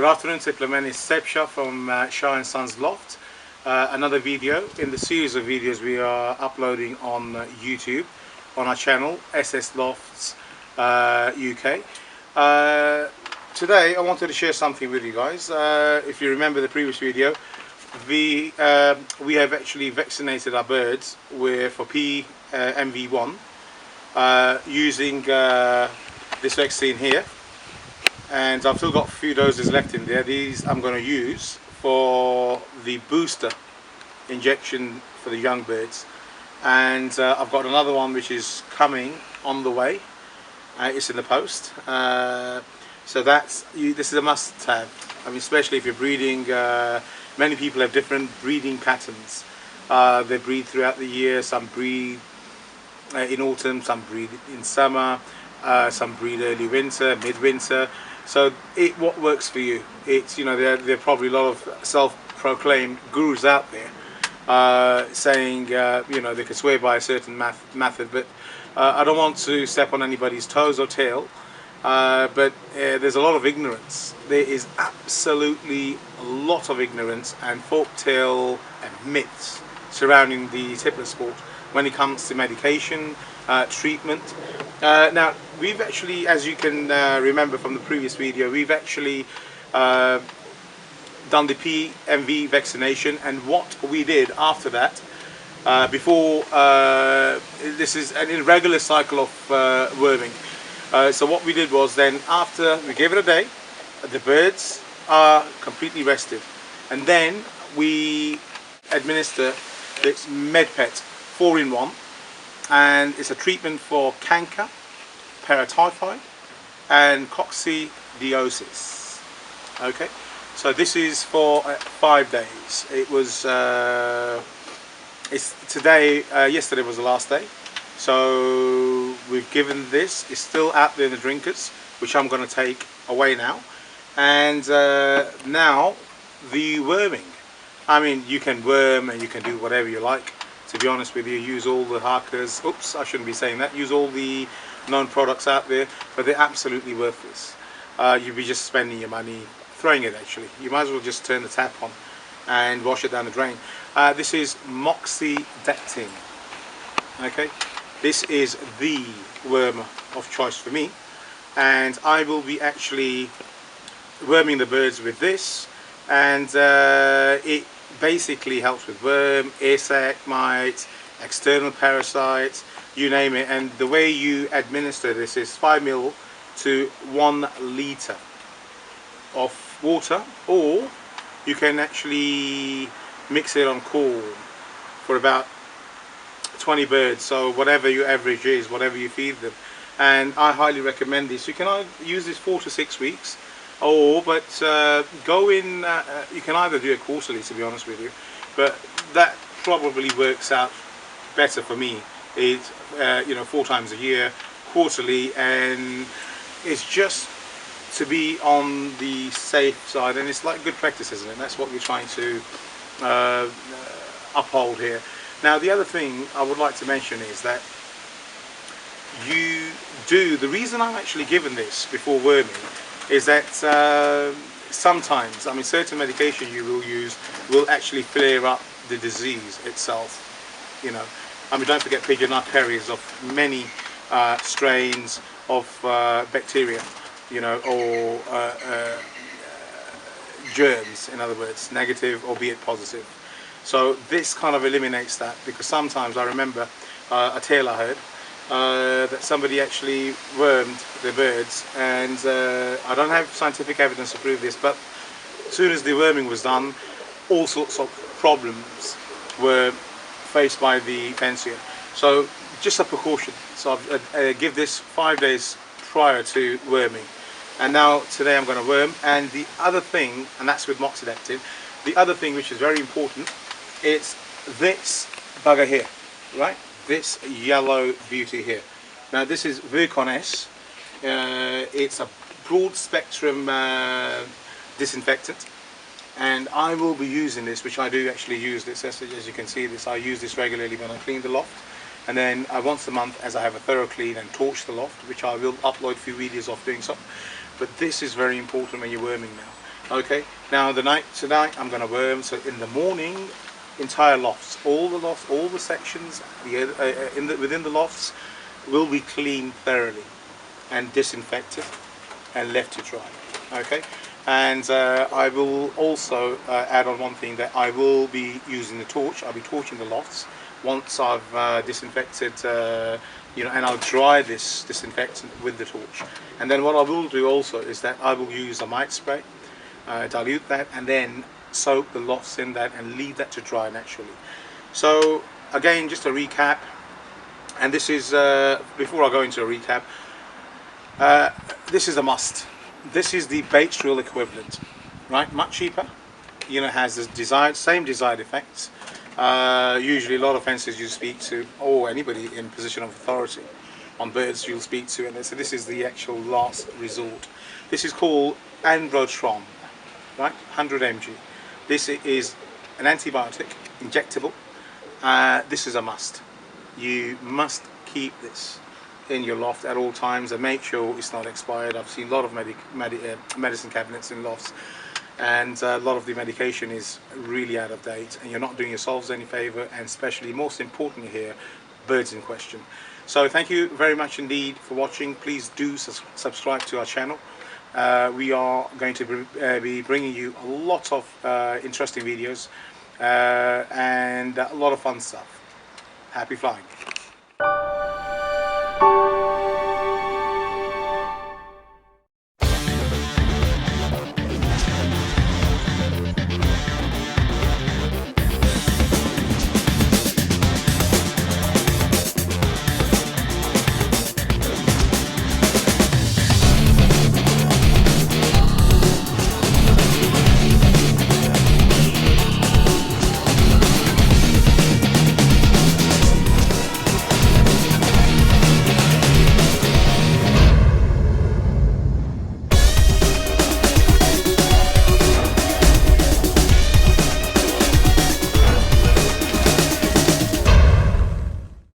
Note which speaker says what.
Speaker 1: Good afternoon, Tippler. It's Seb Shah from S&S Loft. Another video in the series of videos we are uploading on YouTube on our channel S&S Lofts UK. Today I wanted to share something with you guys. If you remember the previous video, we have actually vaccinated our birds for MV1 using this vaccine here. And I've still got a few doses left in there. These I'm going to use for the booster injection for the young birds. And I've got another one which is coming on the way. It's in the post. So this is a must-have. I mean, especially if you're breeding. Many people have different breeding patterns. They breed throughout the year. Some breed in autumn. Some breed in summer. Some breed early winter, mid-winter. So what works for you? It's, you know, there are probably a lot of self-proclaimed gurus out there saying you know, they could swear by a certain method, but I don't want to step on anybody's toes or tail. But there's a lot of ignorance. There is absolutely a lot of ignorance and folktale and myths surrounding the tippler sport when it comes to medication, treatment. Now, we've actually, as you can remember from the previous video, we've actually done the PMV vaccination, and what we did after that, before this is an irregular cycle of worming. So what we did was, then after we gave it a day, the birds are completely rested, and then we administer this MedPet 4-in-1, and it's a treatment for Canker, Paratyphoid and Coccidiosis. Okay, so this is for 5 days. It was yesterday was the last day, so we've given this. It's still out there in the drinkers, which I'm going to take away now. And now the worming. I mean, you can worm and you can do whatever you like. To be honest with you, use all the Harkers. Oops, I shouldn't be saying that. Use all the known products out there, but they're absolutely worthless. You'd be just spending your money throwing it. Actually, you might as well just turn the tap on and wash it down the drain. This is Moxidectine. Okay, this is the wormer of choice for me, and I will be actually worming the birds with this, and it basically helps with worm, ear sac mites, external parasites, you name it. And the way you administer this is 5 ml to 1 litre of water, or you can actually mix it on corn for about 20 birds. So whatever your average is, whatever you feed them. And I highly recommend this. You can use this 4 to 6 weeks. But go in, you can either do it quarterly, to be honest with you, but that probably works out better for me. It's you know, 4 times a year, quarterly, and it's just to be on the safe side, and it's like good practice, isn't it? That's what we're trying to uphold here. Now, the other thing I would like to mention is that the reason I'm actually given this before worming is that sometimes, I mean, certain medication you will use will actually flare up the disease itself. You know, I mean, don't forget, pigeon are carriers of many strains of bacteria, you know, or germs, in other words, negative albeit positive. So this kind of eliminates that, because sometimes I remember a tale I heard that somebody actually wormed their birds, and I don't have scientific evidence to prove this, but as soon as the worming was done, all sorts of problems were faced by the fancier. So just a precaution. So I give this 5 days prior to worming, and now today I'm going to worm. And the other thing, and that's with Moxidectine, the other thing which is very important, it's this bugger here, right? This yellow beauty here. Now this is Virkon S. It's a broad spectrum disinfectant, and I will be using this, which I do actually use this, as you can see this. I use this regularly when I clean the loft, and then once a month, as I have a thorough clean and torch the loft, which I will upload a few videos of doing so. But this is very important when you're worming now. Okay, now tonight I'm going to worm, so in the morning, entire lofts, all the sections within the lofts will be cleaned thoroughly and disinfected and left to dry. Okay, and I will also add on one thing, that I will be using the torch. I'll be torching the lofts once I've disinfected, and I'll dry this disinfectant with the torch. And then what I will do also is that I will use a mite spray, dilute that, and then soak the lofts in that and leave that to dry naturally. So again, just a recap, and this is before I go into a recap, this is a must. This is the bait drill equivalent, right? Much cheaper, has the same desired effects. Usually a lot of fencers you speak to, or anybody in position of authority on birds you'll speak to, and they say this is the actual last resort. This is called Androtron, right? 100 mg. This is an antibiotic, injectable. This is a must. You must keep this in your loft at all times and make sure it's not expired. I've seen a lot of medicine cabinets in lofts, and a lot of the medication is really out of date, and you're not doing yourselves any favor, and especially, most importantly here, birds in question. So thank you very much indeed for watching. Please do subscribe to our channel. We are going to be bringing you a lot of interesting videos and a lot of fun stuff. Happy flying.